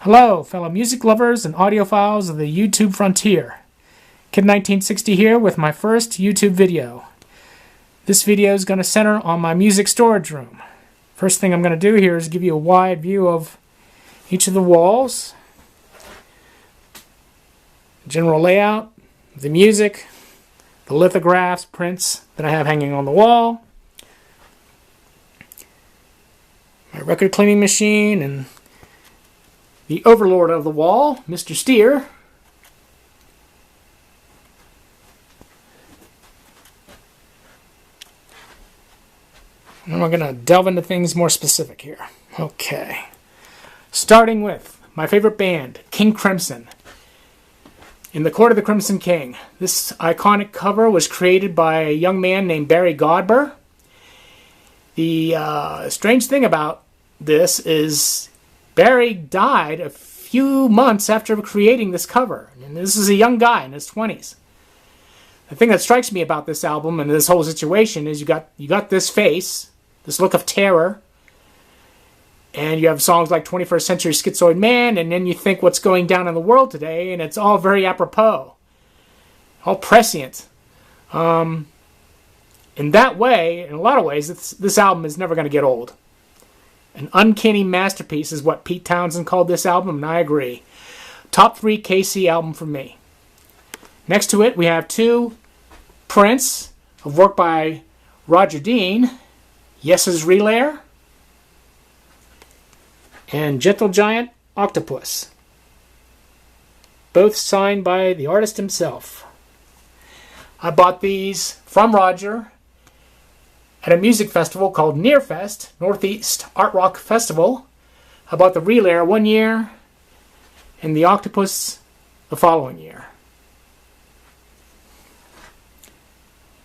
Hello, fellow music lovers and audiophiles of the YouTube frontier. Kid1960 here with my first YouTube video. This video is going to center on my music storage room. First thing I'm going to do here is give you a wide view of each of the walls, general layout, the music, the lithographs, prints that I have hanging on the wall, my record cleaning machine, and the overlord of the wall, Mr. Steer. And we're going to delve into things more specific here. Okay. Starting with my favorite band, King Crimson. In the Court of the Crimson King. This iconic cover was created by a young man named Barry Godber. The strange thing about this is Barry died a few months after creating this cover. And this is a young guy in his 20s. The thing that strikes me about this album and this whole situation is you got this face, this look of terror, and you have songs like 21st Century Schizoid Man, and then you think what's going down in the world today, and it's all very apropos, all prescient. In that way, in a lot of ways, this album is never going to get old. An uncanny masterpiece is what Pete Townsend called this album, and I agree. Top 3 KC album for me. Next to it, we have 2 prints of work by Roger Dean, Yes's Relayer, and Gentle Giant Octopus. Both signed by the artist himself. I bought these from Roger at a music festival called Nearfest, Northeast Art Rock Festival. I bought the Relayer one year and the Octopus the following year.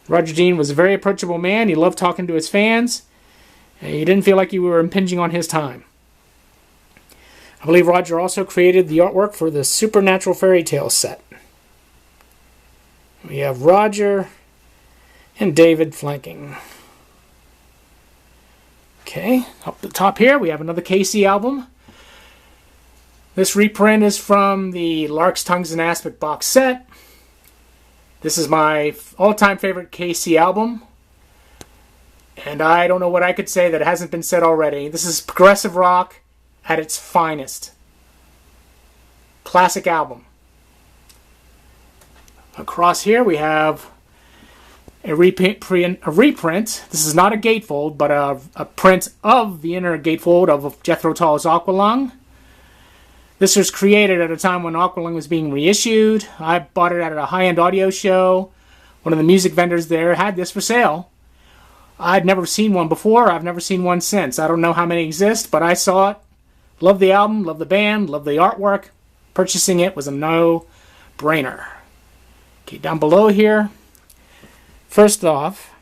Roger Dean was a very approachable man. He loved talking to his fans. He didn't feel like you were impinging on his time. I believe Roger also created the artwork for the Supernatural Fairy Tale set. We have Roger and David flanking. Okay, up the top here we have another KC album. This reprint is from the Larks, Tongues, and Aspic box set. This is my all-time favorite KC album. And I don't know what I could say that hasn't been said already. This is progressive rock at its finest. Classic album. Across here we have a reprint. This is not a gatefold, but a print of the inner gatefold of Jethro Tull's Aqualung. This was created at a time when Aqualung was being reissued. I bought it at a high-end audio show. One of the music vendors there had this for sale. I'd never seen one before. I've never seen one since. I don't know how many exist, but I saw it. Love the album, love the band, love the artwork. Purchasing it was a no-brainer. Okay, down below here, first off,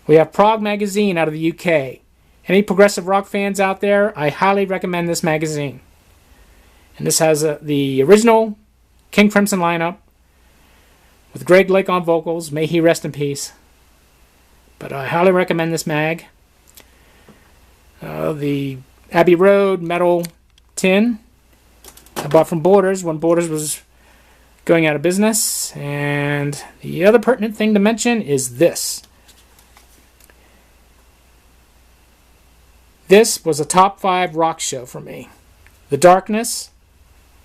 we have Prog Magazine out of the UK. Any progressive rock fans out there, I highly recommend this magazine. And this has the original King Crimson lineup with Greg Lake on vocals. May he rest in peace. But I highly recommend this mag. The Abbey Road metal tin I bought from Borders when Borders was going out of business. And the other pertinent thing to mention is this. This was a top 5 rock show for me. The Darkness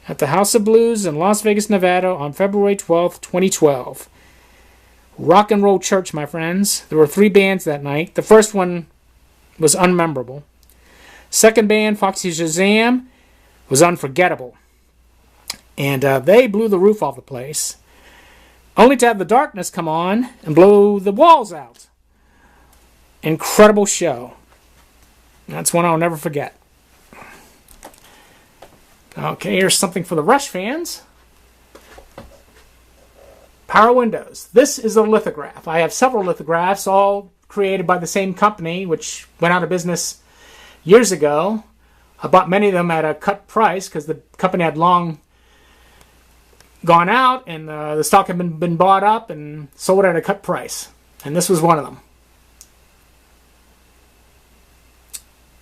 at the House of Blues in Las Vegas, Nevada on February 12th, 2012. Rock and roll church, my friends. There were 3 bands that night. The first one was unmemorable. Second band, Foxy Shazam, was unforgettable. And they blew the roof off the place. Only to have the Darkness come on and blow the walls out. Incredible show. That's one I'll never forget. Okay, here's something for the Rush fans. Power Windows. This is a lithograph. I have several lithographs, all created by the same company, which went out of business years ago. I bought many of them at a cut price because the company had long gone out and the stock had been bought up and sold at a cut price. And this was one of them.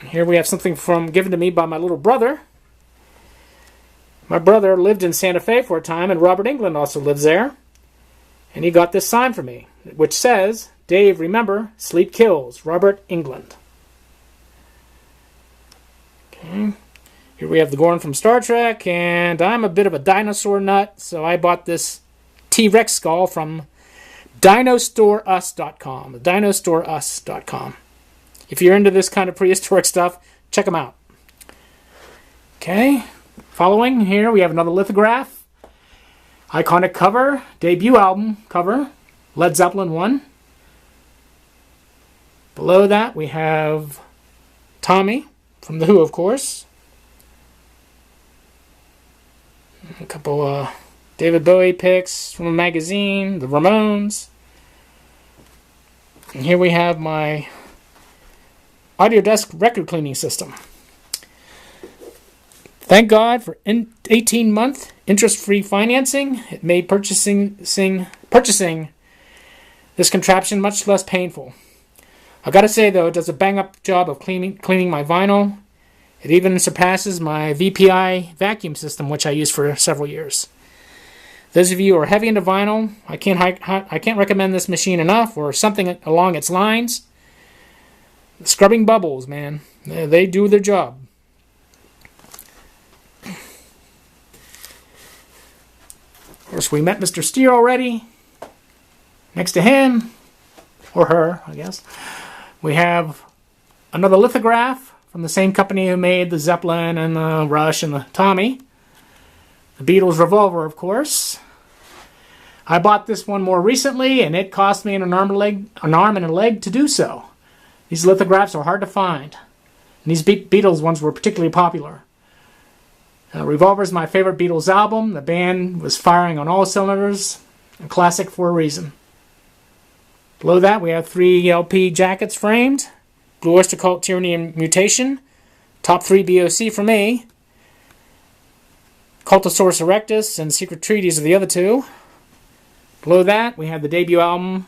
Here we have something given to me by my little brother. My brother lived in Santa Fe for a time, and Robert Englund also lives there. And he got this sign for me, which says, "Dave, remember, sleep kills. Robert Englund." Okay. Here we have the Gorn from Star Trek, and I'm a bit of a dinosaur nut, so I bought this T-Rex skull from dinostoreus.com. dinostoreus.com. If you're into this kind of prehistoric stuff, check them out. Okay, following here we have another lithograph. Iconic cover, debut album cover, Led Zeppelin 1. Below that we have Tommy from The Who, of course. A couple David Bowie pics from a magazine, The Ramones. And here we have my Audiodesk record cleaning system. Thank God for 18-month interest-free financing. It made purchasing this contraption much less painful. I gotta say though, it does a bang-up job of cleaning my vinyl. It even surpasses my VPI vacuum system, which I used for several years. Those of you who are heavy into vinyl, I can't recommend this machine enough, or something along its lines. Scrubbing bubbles, man. They do their job. Of course, we met Mr. Steer already. Next to him, or her, I guess, we have another lithograph from the same company who made the Zeppelin and the Rush and the Tommy. The Beatles Revolver, of course. I bought this one more recently, and it cost me an arm and a leg to do so. These lithographs are hard to find. And these Beatles ones were particularly popular. Revolver is my favorite Beatles album. The band was firing on all cylinders. A classic for a reason. Below that, we have 3 LP jackets framed. Blue Oyster Cult, Tyranny, and Mutation. Top 3 BOC for me. Cultosaurus Erectus and Secret Treaties are the other 2. Below that, we have the debut album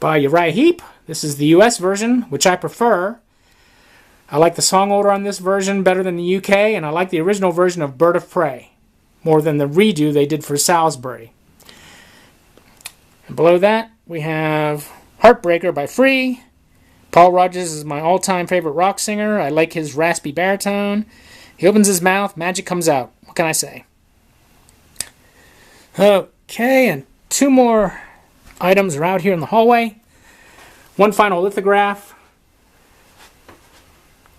by Uriah Heep. This is the US version, which I prefer. I like the song order on this version better than the UK, and I like the original version of Bird of Prey more than the redo they did for Salisbury. And below that, we have Heartbreaker by Free. Paul Rodgers is my all-time favorite rock singer. I like his raspy baritone. He opens his mouth, magic comes out. What can I say? Okay, and 2 more items are out here in the hallway. One final lithograph.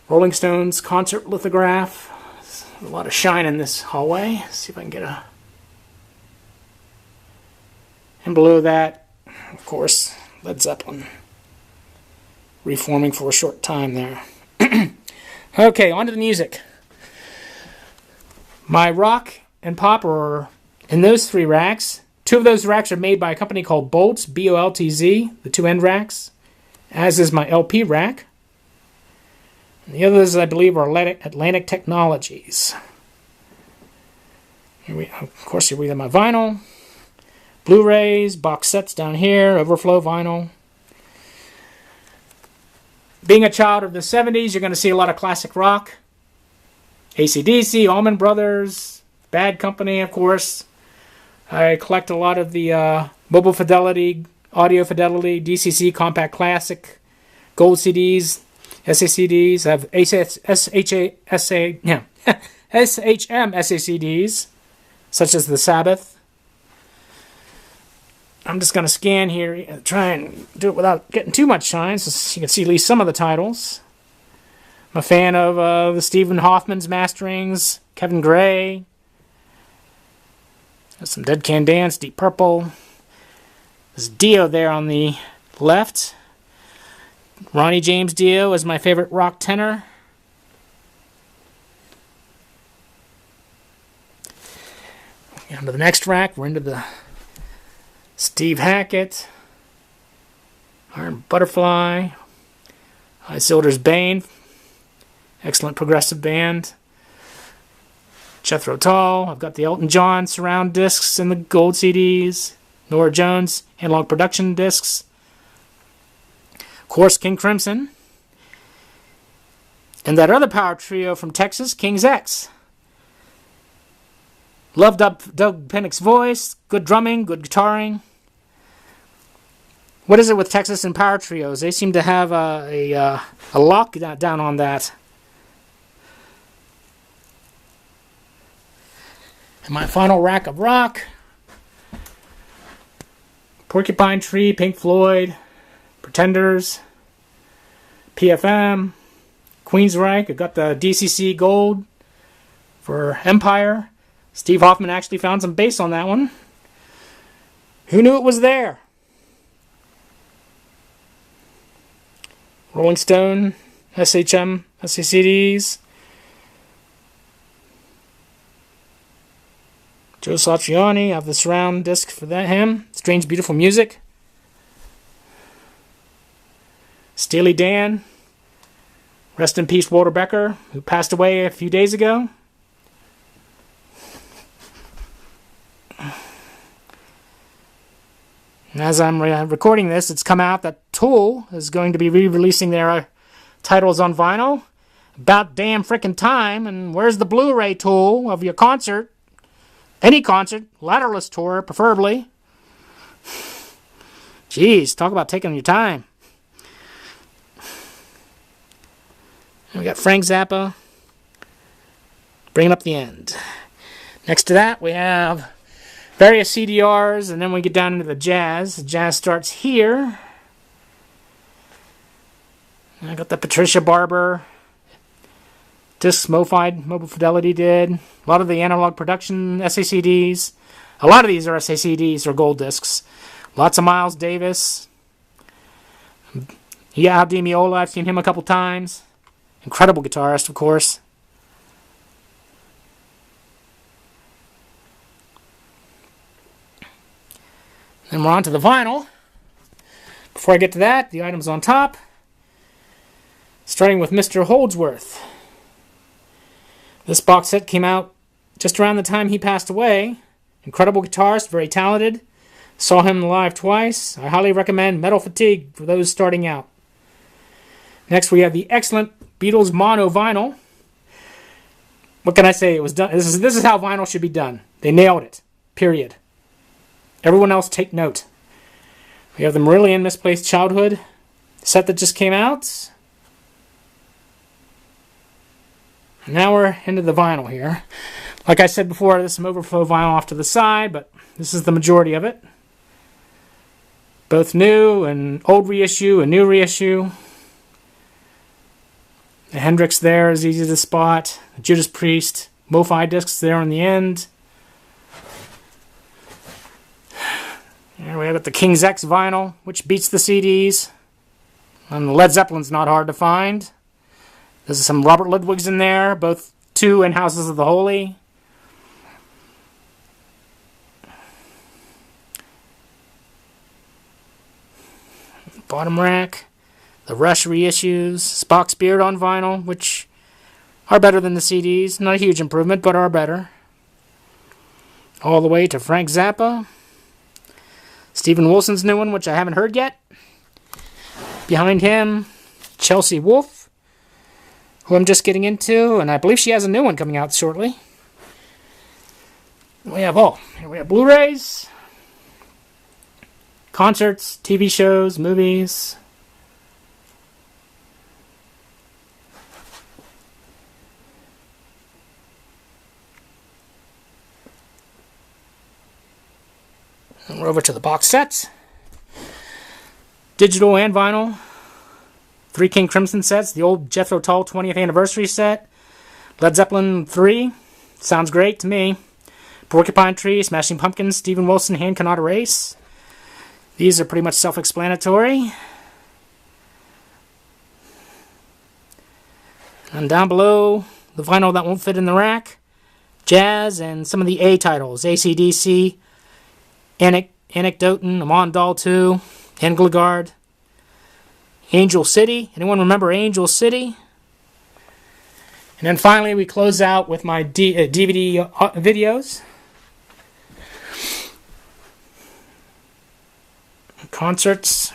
Rolling Stones concert lithograph. There's a lot of shine in this hallway. Let's see if I can get a... And below that, of course, Led Zeppelin. Reforming for a short time there. Okay, on to the music. My rock and pop are in those 3 racks. 2 of those racks are made by a company called Boltz, B-O-L-T-Z, the 2 end racks, as is my LP rack. And the others, I believe, are Atlantic Technologies. Of course, here we have my vinyl. Blu-rays, box sets down here, overflow vinyl. Being a child of the 70s, you're going to see a lot of classic rock. AC/DC, Allman Brothers, Bad Company, of course. I collect a lot of the Mobile Fidelity, Audio Fidelity, DCC Compact Classic, Gold CDs, SACDs. I have SHM SACDs, such as The Sabbath. I'm just going to scan here, try and do it without getting too much shine, so you can see at least some of the titles. I'm a fan of the Stephen Hoffman's masterings, Kevin Gray. There's some Dead Can Dance, Deep Purple. There's Dio there on the left. Ronnie James Dio is my favorite rock tenor. On to the next rack, we're into the Steve Hackett, Iron Butterfly, Isildur's Bane, excellent progressive band. Jethro Tull, I've got the Elton John surround discs and the gold CDs, Norah Jones analog production discs, of course King Crimson, and that other power trio from Texas, King's X. Loved Doug Pinnick's voice. Good drumming, good guitaring. What is it with Texas and Power Trios? They seem to have a lock down on that. And my final rack of rock. Porcupine Tree, Pink Floyd, Pretenders, PFM, Queensryche. I got the DCC Gold for Empire. Steve Hoffman actually found some bass on that one. Who knew it was there? Rolling Stone, SHM, SACDs. Joe Satriani, I have the surround disc for him. Strange Beautiful Music. Steely Dan. Rest in peace, Walter Becker, who passed away a few days ago. And as I'm recording this, it's come out that Tool is going to be re-releasing their titles on vinyl. About damn frickin' time, and where's the Blu-ray, Tool, of your concert? Any concert, Ladderless tour, preferably. Jeez, talk about taking your time. And we got Frank Zappa, Bringing Up the End. Next to that, we have various CDRs, and then we get down into the jazz. The jazz starts here. I got the Patricia Barber discs Mobile Fidelity did. A lot of the Analog Production SACDs. A lot of these are SACDs or gold discs. Lots of Miles Davis. Yeah, Al Di Meola, I've seen him a couple times. Incredible guitarist, of course. Then we're on to the vinyl. Before I get to that, the items on top. Starting with Mr. Holdsworth. This box set came out just around the time he passed away. Incredible guitarist, very talented. Saw him live twice. I highly recommend Metal Fatigue for those starting out. Next we have the excellent Beatles mono vinyl. What can I say? It was done. This is how vinyl should be done. They nailed it. Period. Everyone else take note. We have the Marillion Misplaced Childhood set that just came out. And now we're into the vinyl here. Like I said before, there's some overflow vinyl off to the side, but this is the majority of it. Both new and old reissue and new reissue. The Hendrix there is easy to spot. The Judas Priest, MoFi discs there on the end. Here we have the King's X vinyl, which beats the CDs. And the Led Zeppelin's not hard to find. There's some Robert Ludwigs in there, both 2 and Houses of the Holy. Bottom rack. The Rush reissues. Spock's Beard on vinyl, which are better than the CDs. Not a huge improvement, but are better. All the way to Frank Zappa. Stephen Wilson's new one, which I haven't heard yet. Behind him, Chelsea Wolfe, who I'm just getting into, and I believe she has a new one coming out shortly. We have here we have Blu-rays, concerts, TV shows, movies. And we're over to the box sets. Digital and vinyl. 3 King Crimson sets. The old Jethro Tull 20th anniversary set. Led Zeppelin 3. Sounds great to me. Porcupine Tree, Smashing Pumpkins, Stephen Wilson, Hand Cannot Erase. These are pretty much self-explanatory. And down below, the vinyl that won't fit in the rack. Jazz and some of the A titles. AC/DC, Anecdoten, Amon Dahl 2, Engelgard, Angel City. Anyone remember Angel City? And then finally we close out with my DVD videos. Concerts.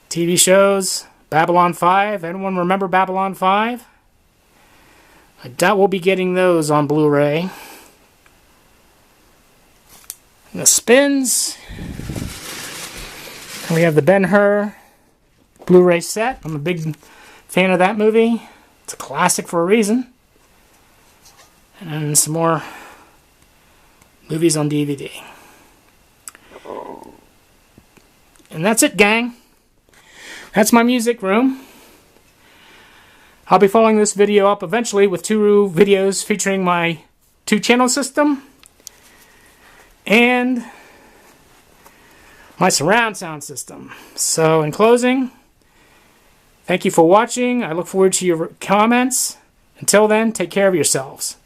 TV shows. Babylon 5. Anyone remember Babylon 5? I doubt we'll be getting those on Blu-ray. And the spins. And we have the Ben-Hur Blu-ray set. I'm a big fan of that movie. It's a classic for a reason. And then some more movies on DVD. And that's it, gang. That's my music room. I'll be following this video up eventually with 2 videos featuring my 2-channel system and my surround sound system. So in closing, thank you for watching. I look forward to your comments. Until then, take care of yourselves.